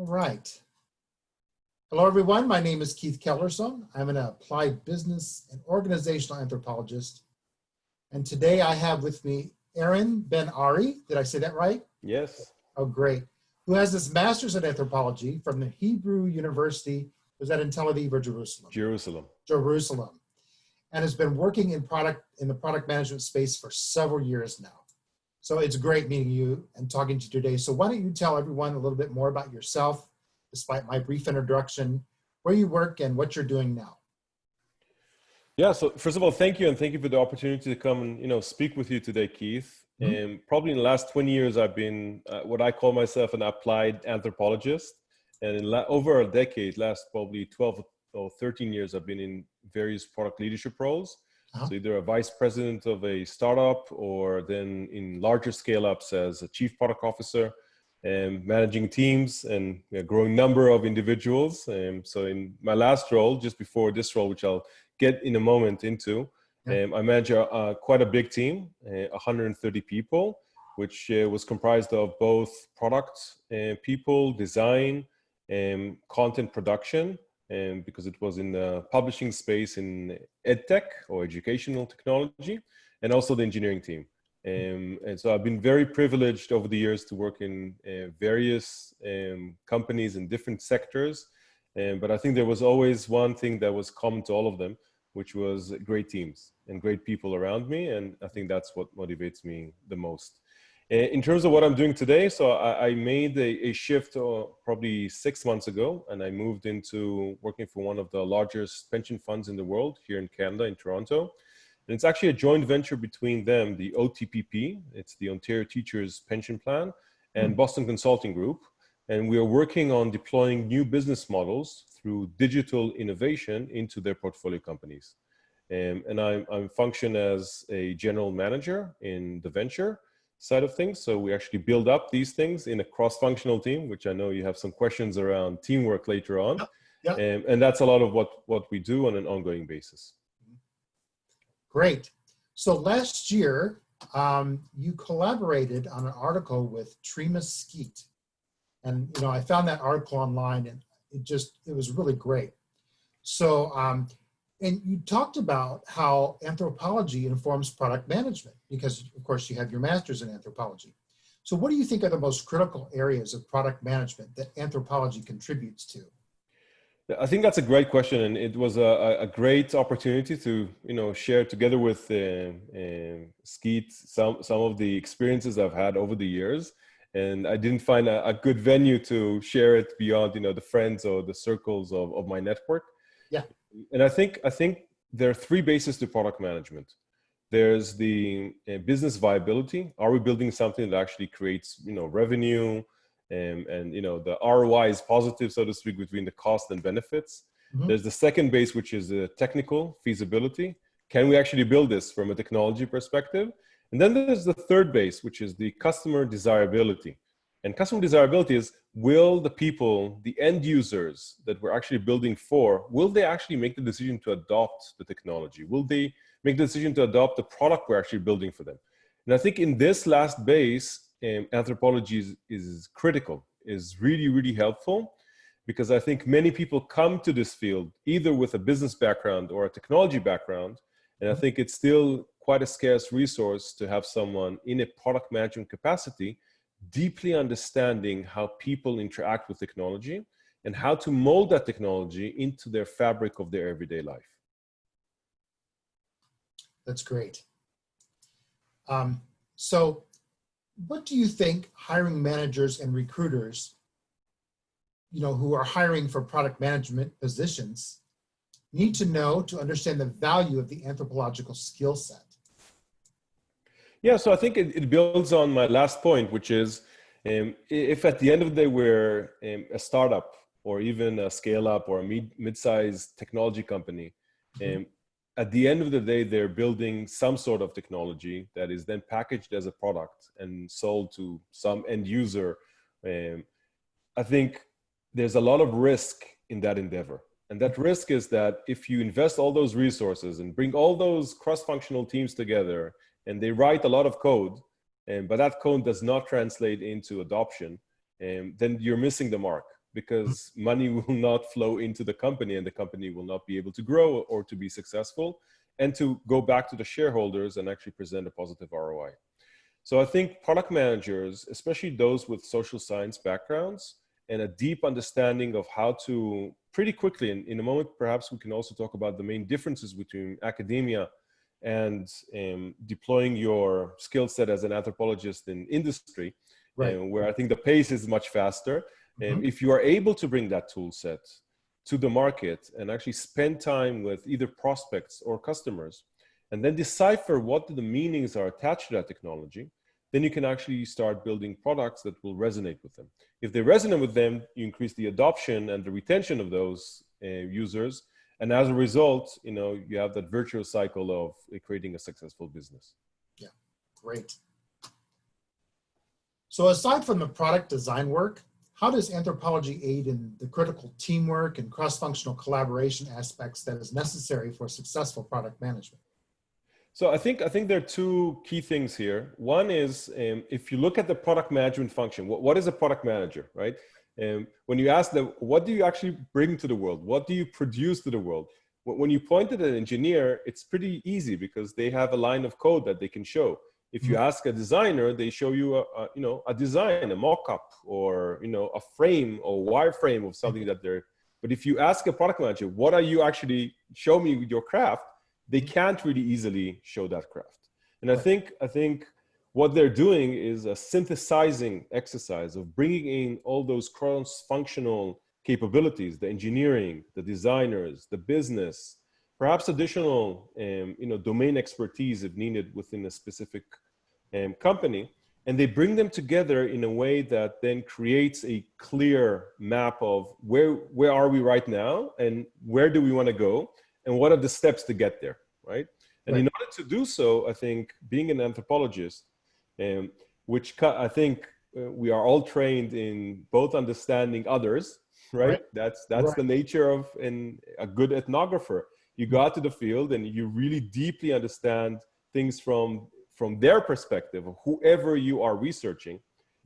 All right. Hello, everyone. My name is Keith Kellerson. I'm an applied business and organizational anthropologist. And today I have with me Eran Ben-ari. Did I say that right? Yes. Oh, great. Who has his master's in anthropology from the Hebrew University. Was that in Tel Aviv or Jerusalem? Jerusalem. And has been working in the product management space for several years now. So it's great meeting you and talking to you today. So why don't you tell everyone a little bit more about yourself, despite my brief introduction, where you work and what you're doing now. Yeah, so first of all, thank you. And thank you for the opportunity to come and, speak with you today, Keith. And probably in the last 20 years, I've been what I call myself an applied anthropologist. And in over a decade, last probably 12 or 13 years, I've been in various product leadership roles. So either a vice president of a startup or then in larger scale ups as a chief product officer and managing teams and a growing number of individuals. So in my last role, just before this role, which I'll get in a moment into, I manage quite a big team, 130 people, which was comprised of both product people, design, content production, because it was in the publishing space in EdTech or educational technology, and also the engineering team. And so I've been very privileged over the years to work in various companies in different sectors. But I think there was always one thing that was common to all of them, which was great teams and great people around me. And I think that's what motivates me the most. In terms of what I'm doing today, so I made a shift probably 6 months ago, and I moved into working for one of the largest pension funds in the world here in Canada, in Toronto. And it's actually a joint venture between them, the OTPP, it's the Ontario Teachers Pension Plan, and Boston Consulting Group. And we are working on deploying new business models through digital innovation into their portfolio companies. And I function as a general manager in the venture side of things. So we actually build up these things in a cross-functional team, which I know you have some questions around teamwork later on. And that's a lot of what we do on an ongoing basis. Great. So last year, you collaborated on an article with Trima Skeet. And, I found that article online and it was really great. So, and you talked about how anthropology informs product management because, of course, you have your master's in anthropology. So what do you think are the most critical areas of product management that anthropology contributes to? I think that's a great question, and it was a great opportunity to share together with Skeet some of the experiences I've had over the years, and I didn't find a good venue to share it beyond the friends or the circles of my network. Yeah, and I think there are three bases to product management. There's the business viability. Are we building something that actually creates revenue? And the ROI is positive, so to speak, between the cost and benefits. There's the second base, which is the technical feasibility. Can we actually build this from a technology perspective? And then there's the third base, which is the customer desirability. And customer desirability is, will the people, the end users that we're actually building for, will they actually make the decision to adopt the technology? Will they make the decision to adopt the product we're actually building for them? And I think in this last base, anthropology is critical, is really, really helpful, because I think many people come to this field either with a business background or a technology background. And I think it's still quite a scarce resource to have someone in a product management capacity deeply understanding how people interact with technology and how to mold that technology into their fabric of their everyday life. That's great. So what do you think hiring managers and recruiters, who are hiring for product management positions, need to know to understand the value of the anthropological skill set? Yeah, so I think it builds on my last point, which is if at the end of the day we're a startup or even a scale-up or a mid-sized technology company, at the end of the day, they're building some sort of technology that is then packaged as a product and sold to some end user. I think there's a lot of risk in that endeavor. And that risk is that if you invest all those resources and bring all those cross-functional teams together and they write a lot of code, but that code does not translate into adoption, then you're missing the mark. because money will not flow into the company and the company will not be able to grow or to be successful, and to go back to the shareholders and actually present a positive ROI. So I think product managers, especially those with social science backgrounds and a deep understanding of how to pretty quickly, and in a moment, perhaps we can also talk about the main differences between academia and deploying your skill set as an anthropologist in industry, Right. where I think the pace is much faster. If you are able to bring that tool set to the market and actually spend time with either prospects or customers, and then decipher what the meanings are attached to that technology, then you can actually start building products that will resonate with them. If they resonate with them, you increase the adoption and the retention of those users. And as a result, you have that virtuous cycle of creating a successful business. Yeah, great. So aside from the product design work, how does anthropology aid in the critical teamwork and cross-functional collaboration aspects that is necessary for successful product management? So I think there are two key things here. One is, if you look at the product management function, what is a product manager, right? When you ask them, what do you actually bring to the world? What do you produce to the world? When you point at an engineer, it's pretty easy because they have a line of code that they can show. If you ask a designer, they show you a design, a mock-up, or a frame or wireframe of something that they're. But if you ask a product manager, what are you actually, show me with your craft? They can't really easily show that craft. And I think what they're doing is a synthesizing exercise of bringing in all those cross-functional capabilities, the engineering, the designers, the business, perhaps additional domain expertise if needed within a specific company. And they bring them together in a way that then creates a clear map of where are we right now and where do we want to go? And what are the steps to get there, right? And in order to do so, I think being an anthropologist, which I think we are all trained in both understanding others, right? That's the nature of a good ethnographer. You go out to the field and you really deeply understand things from their perspective, of whoever you are researching.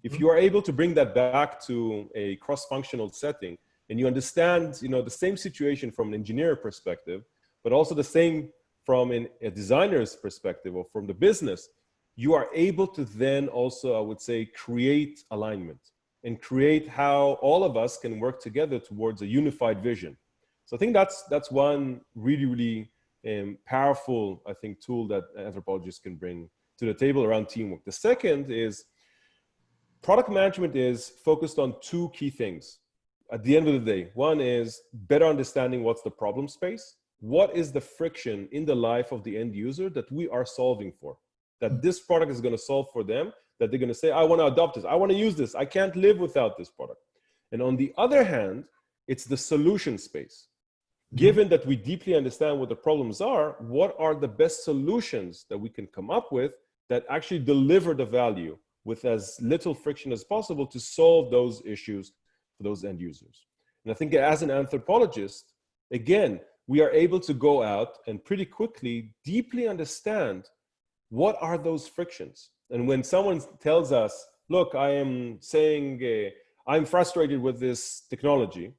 If you are able to bring that back to a cross-functional setting, and you understand, the same situation from an engineer perspective, but also the same from a designer's perspective or from the business, you are able to then also, I would say, create alignment and create how all of us can work together towards a unified vision. So I think that's one really, really powerful, I think, tool that anthropologists can bring to the table around teamwork. The second is product management is focused on two key things. At the end of the day, one is better understanding what's the problem space. What is the friction in the life of the end user that we are solving for? That this product is going to solve for them, that they're going to say, I want to adopt this. I want to use this. I can't live without this product. And on the other hand, it's the solution space. Given that we deeply understand what the problems are, what are the best solutions that we can come up with that actually deliver the value with as little friction as possible to solve those issues for those end users? And I think as an anthropologist, again, we are able to go out and pretty quickly deeply understand what are those frictions. And when someone tells us, look, I am saying I'm frustrated with this technology,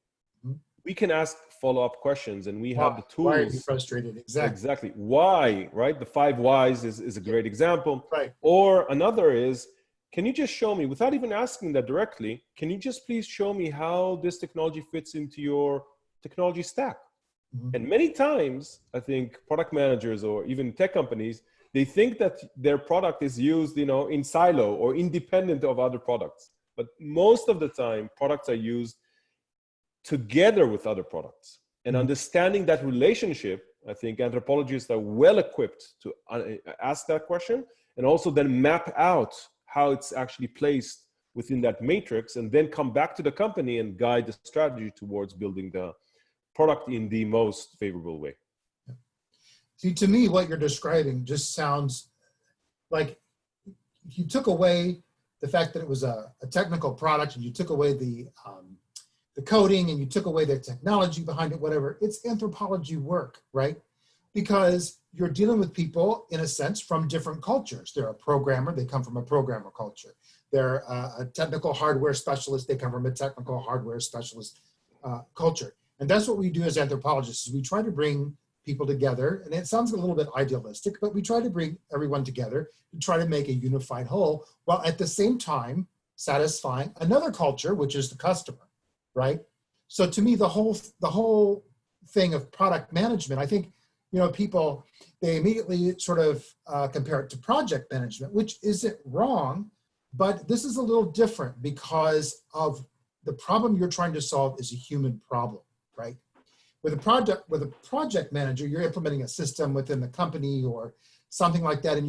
we can ask follow-up questions, and we have the tools. Why are you frustrated? Exactly. Why, right? The 5 whys is a great example. Right. Or another is, can you just show me, without even asking that directly, can you just please show me how this technology fits into your technology stack? And many times, I think product managers or even tech companies, they think that their product is used, in silo or independent of other products. But most of the time, products are used together with other products. And understanding that relationship, I think anthropologists are well equipped to ask that question and also then map out how it's actually placed within that matrix, and then come back to the company and guide the strategy towards building the product in the most favorable way. See, to me, what you're describing just sounds like you took away the fact that it was a technical product, and you took away the coding, and you took away the technology behind it, whatever. It's anthropology work, right? Because you're dealing with people, in a sense, from different cultures. They're a programmer, they come from a programmer culture. they're a technical hardware specialist. They come from a technical hardware specialist culture. And that's what we do as anthropologists, is we try to bring people together. And it sounds a little bit idealistic, but we try to bring everyone together to try to make a unified whole, while at the same time satisfying another culture, which is the customer, right? So to me, the whole thing of product management, I think, people, they immediately sort of compare it to project management, which isn't wrong, but this is a little different because of the problem you're trying to solve is a human problem, right? With a project manager, you're implementing a system within the company or something like that, and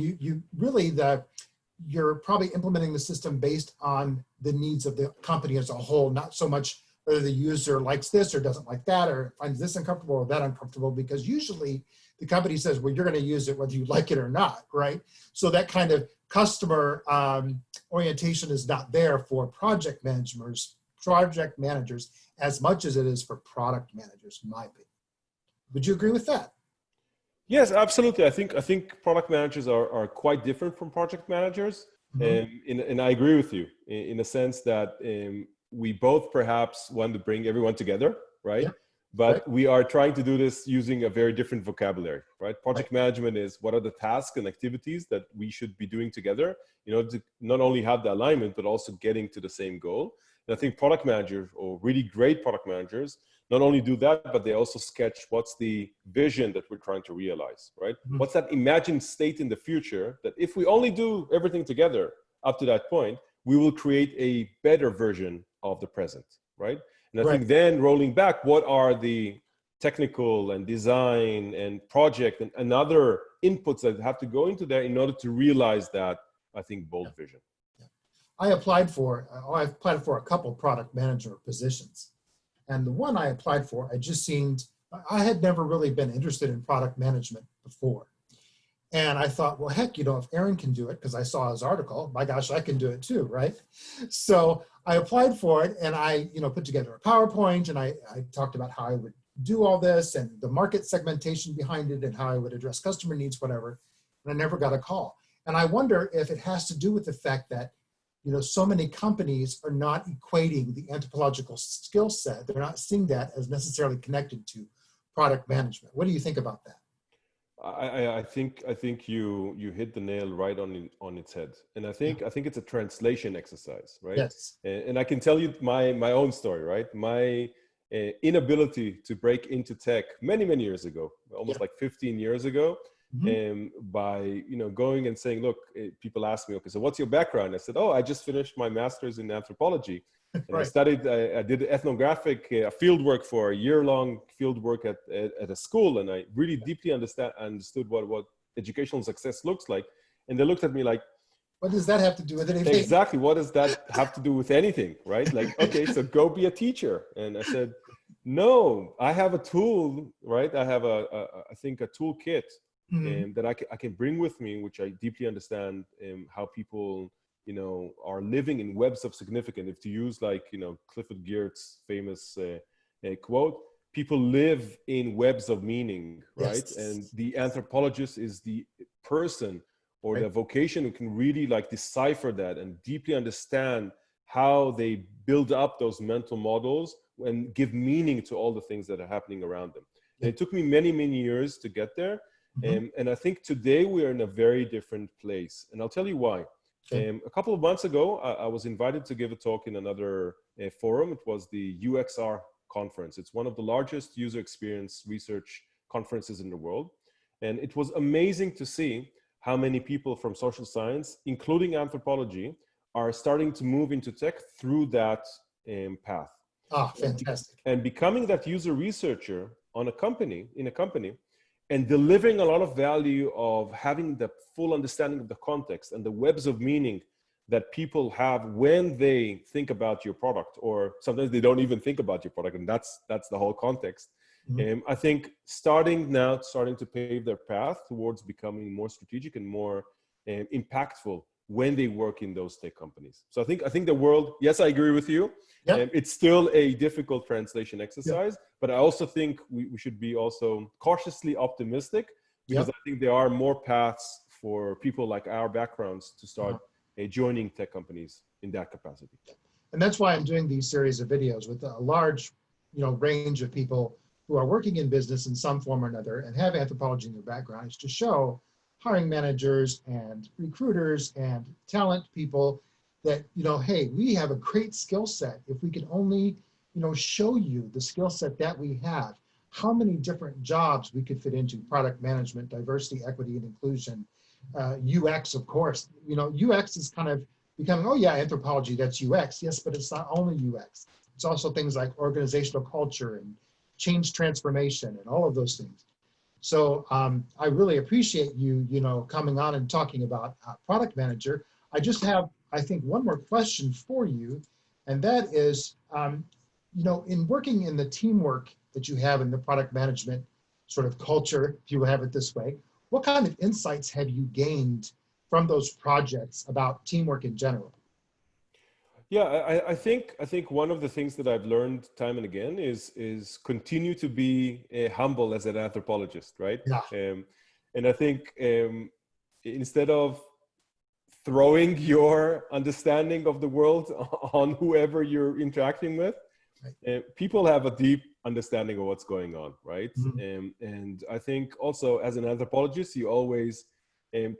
you're probably implementing the system based on the needs of the company as a whole, not so much whether the user likes this or doesn't like that or finds this uncomfortable or that uncomfortable, because usually the company says, well, you're going to use it whether you like it or not, right? So that kind of customer orientation is not there for project managers as much as it is for product managers, in my opinion. Would you agree with that? Yes, absolutely. I think product managers are quite different from project managers. Mm-hmm. And I agree with you in a sense that we both perhaps want to bring everyone together, right? Yeah. But right. We are trying to do this using a very different vocabulary, right? Project right. management is what are the tasks and activities that we should be doing together in order to not only have the alignment, but also getting to the same goal. And I think product managers, or really great product managers, not only do that, but they also sketch what's the vision that we're trying to realize, right? Mm-hmm. What's that imagined state in the future that if we only do everything together up to that point, we will create a better version of the present, right? And I think then rolling back, what are the technical and design and project and other inputs that have to go into there in order to realize that, I think, bold vision. Yeah. I applied for a couple product manager positions. And the one I applied for, I had never really been interested in product management before. And I thought, well, heck, if Eran can do it, because I saw his article, my gosh, I can do it too, right? So I applied for it, and I, put together a PowerPoint, and I talked about how I would do all this and the market segmentation behind it and how I would address customer needs, whatever. And I never got a call. And I wonder if it has to do with the fact that, so many companies are not equating the anthropological skill set. They're not seeing that as necessarily connected to product management. What do you think about that? I think you hit the nail right on its head, and I think it's a translation exercise, right? Yes. And I can tell you my own story, right? My inability to break into tech many years ago, almost like 15 years ago, mm-hmm. By going and saying, look, people ask me, okay, so what's your background? I said, I just finished my master's in anthropology. And right. I did ethnographic field work for a year-long field work at a school, and I really deeply understood what educational success looks like. And they looked at me like, what does that have to do with anything? Exactly. What does that have to do with anything, right? Like, okay, so go be a teacher. And I said, no, I have a tool, right? I have I think a toolkit mm-hmm. That I can bring with me, which I deeply understand how people are living in webs of significance. If to use Clifford Geertz's famous quote, people live in webs of meaning, right? Yes. And the anthropologist is the person or right. the vocation who can really decipher that and deeply understand how they build up those mental models and give meaning to all the things that are happening around them. And it took me many years to get there. Mm-hmm. And I think today we are in a very different place. And I'll tell you why. A couple of months ago, I was invited to give a talk in another forum. It was the UXR conference. It's one of the largest user experience research conferences in the world. And it was amazing to see how many people from social science, including anthropology, are starting to move into tech through that path. Ah, fantastic. And becoming that user researcher in a company, and delivering a lot of value of having the full understanding of the context and the webs of meaning that people have when they think about your product, or sometimes they don't even think about your product, and that's the whole context. Mm-hmm. I think starting to pave their path towards becoming more strategic and more impactful when they work in those tech companies. So I think the world, yes, I agree with you. Yep. It's still a difficult translation exercise, yep. But I also think we should be also cautiously optimistic, because yep. I think there are more paths for people like our backgrounds to start joining tech companies in that capacity. And that's why I'm doing these series of videos with a large, range of people who are working in business in some form or another and have anthropology in their background, is to show hiring managers and recruiters and talent people that, hey, we have a great skill set. If we could only, show you the skill set that we have, how many different jobs we could fit into: product management, diversity, equity, and inclusion, UX, of course. UX is kind of becoming, oh yeah, anthropology, that's UX. Yes, but it's not only UX. It's also things like organizational culture and change transformation and all of those things. So I really appreciate you, coming on and talking about product manager. I just have, I think, one more question for you, and that is, in working in the teamwork that you have in the product management sort of culture, if you have it this way, what kind of insights have you gained from those projects about teamwork in general? Yeah, I think one of the things that I've learned time and again is continue to be humble as an anthropologist, right? Yeah. And I think instead of throwing your understanding of the world on whoever you're interacting with, people have a deep understanding of what's going on, right? Mm-hmm. And I think also as an anthropologist, you always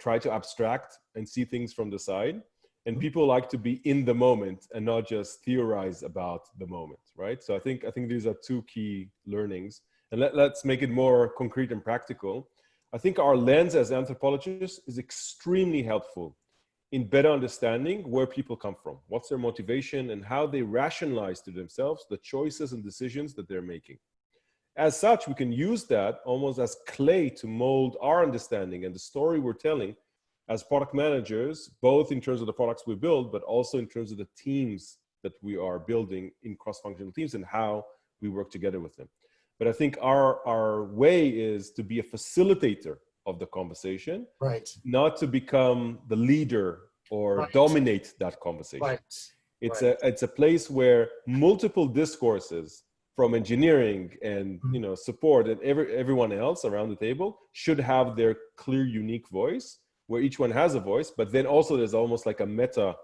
try to abstract and see things from the side. And people like to be in the moment and not just theorize about the moment, right? So I think these are two key learnings. And let's make it more concrete and practical. I think our lens as anthropologists is extremely helpful in better understanding where people come from, what's their motivation, and how they rationalize to themselves the choices and decisions that they're making. As such, we can use that almost as clay to mold our understanding and the story we're telling as product managers, both in terms of the products we build, but also in terms of the teams that we are building in cross-functional teams and how we work together with them. But I think our way is to be a facilitator of the conversation, Right. not to become the leader or dominate that conversation. Right. It's a place where multiple discourses from engineering and support and everyone else around the table should have their clear, unique voice, where each one has a voice, but then also there's almost like a meta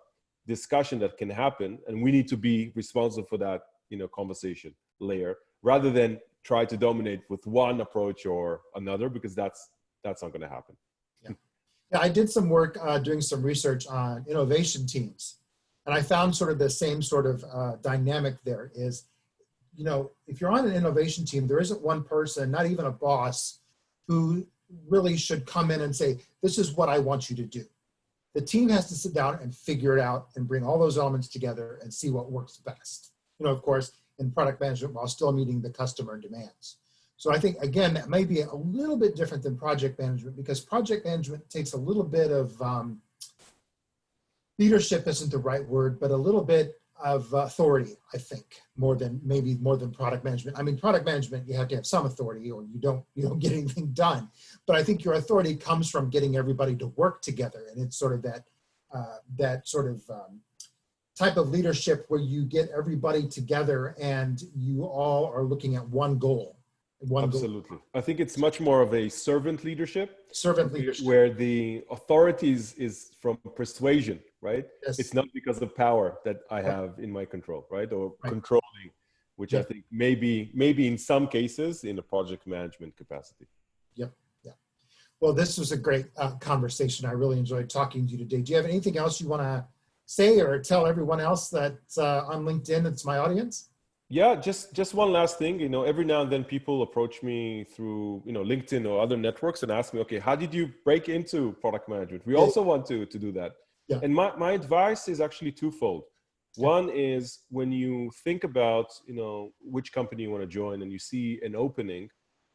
discussion that can happen, and we need to be responsible for that, conversation layer, rather than try to dominate with one approach or another, because that's not going to happen. Yeah, I did some work doing some research on innovation teams, and I found sort of the same sort of dynamic there is, if you're on an innovation team, there isn't one person, not even a boss, who really should come in and say, this is what I want you to do. The team has to sit down and figure it out and bring all those elements together and see what works best. Of course, in product management, while still meeting the customer demands. So I think, again, that may be a little bit different than project management, because project management takes a little bit of leadership isn't the right word, but a little bit of authority, I think, more than product management. I mean, product management, you have to have some authority or you don't get anything done. But I think your authority comes from getting everybody to work together. And it's sort of that type of leadership where you get everybody together and you all are looking at one goal. Absolutely. I think it's much more of a servant leadership. Leadership. Where the authority is from persuasion, right? Yes. It's not because of power that I have in my control, right? Or controlling, which I think maybe in some cases in a project management capacity. Yep. Yeah. Well, this was a great conversation. I really enjoyed talking to you today. Do you have anything else you want to say or tell everyone else that's on LinkedIn that's my audience? Yeah, just one last thing. Every now and then people approach me through, LinkedIn or other networks and ask me, okay, how did you break into product management? We also want to do that. Yeah. And my advice is actually twofold. One is when you think about, which company you want to join and you see an opening,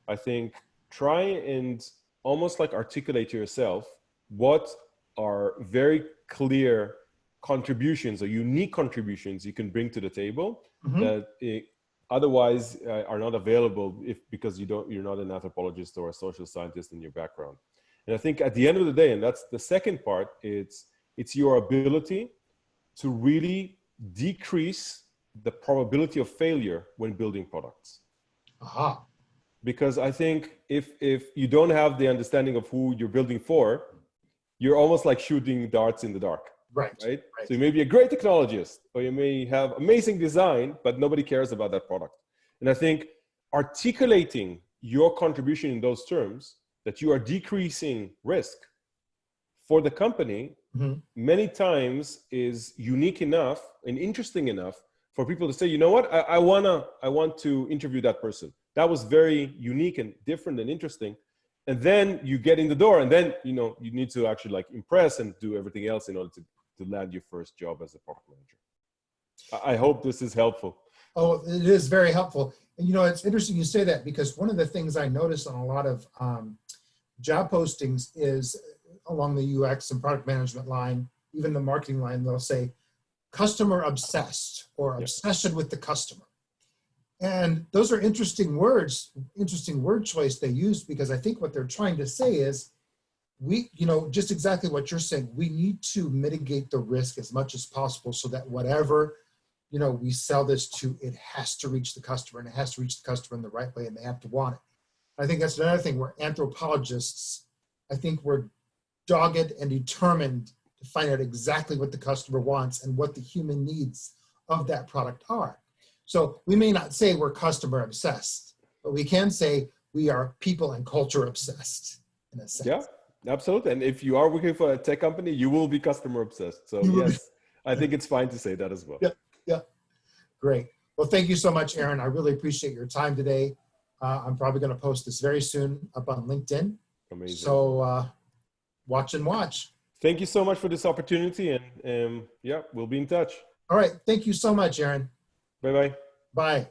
I think try and almost like articulate to yourself what are very clear contributions or unique contributions you can bring to the table that otherwise are not available because you're not an anthropologist or a social scientist in your background. And I think at the end of the day, and that's the second part, it's your ability to really decrease the probability of failure when building products. Aha. Because I think if you don't have the understanding of who you're building for, you're almost like shooting darts in the dark. Right. right? Right. So you may be a great technologist, or you may have amazing design, but nobody cares about that product. And I think articulating your contribution in those terms, that you are decreasing risk for the company, Mhm. many times is unique enough and interesting enough for people to say, you know what, I want to interview that person. That was very unique and different and interesting. And then you get in the door, and then you need to actually like impress and do everything else in order to land your first job as a product manager. I hope this is helpful. Oh, it is very helpful. And it's interesting you say that, because one of the things I notice on a lot of job postings is along the UX and product management line, even the marketing line, they'll say customer obsessed or obsession with the customer. And those are interesting words, interesting word choice they use, because I think what they're trying to say is we, just exactly what you're saying, we need to mitigate the risk as much as possible so that whatever, we sell this to, it has to reach the customer, and it has to reach the customer in the right way, and they have to want it. I think that's another thing where anthropologists, I think we're dogged and determined to find out exactly what the customer wants and what the human needs of that product are. So we may not say we're customer obsessed, but we can say we are people and culture obsessed in a sense. Yeah, absolutely. And if you are working for a tech company, you will be customer obsessed. So yes, I think it's fine to say that as well. Yeah, yeah. Great. Well, thank you so much, Eran. I really appreciate your time today. I'm probably going to post this very soon up on LinkedIn. Amazing. So watch and watch. Thank you so much for this opportunity. And yeah, we'll be in touch. All right. Thank you so much, Eran. Bye-bye. Bye.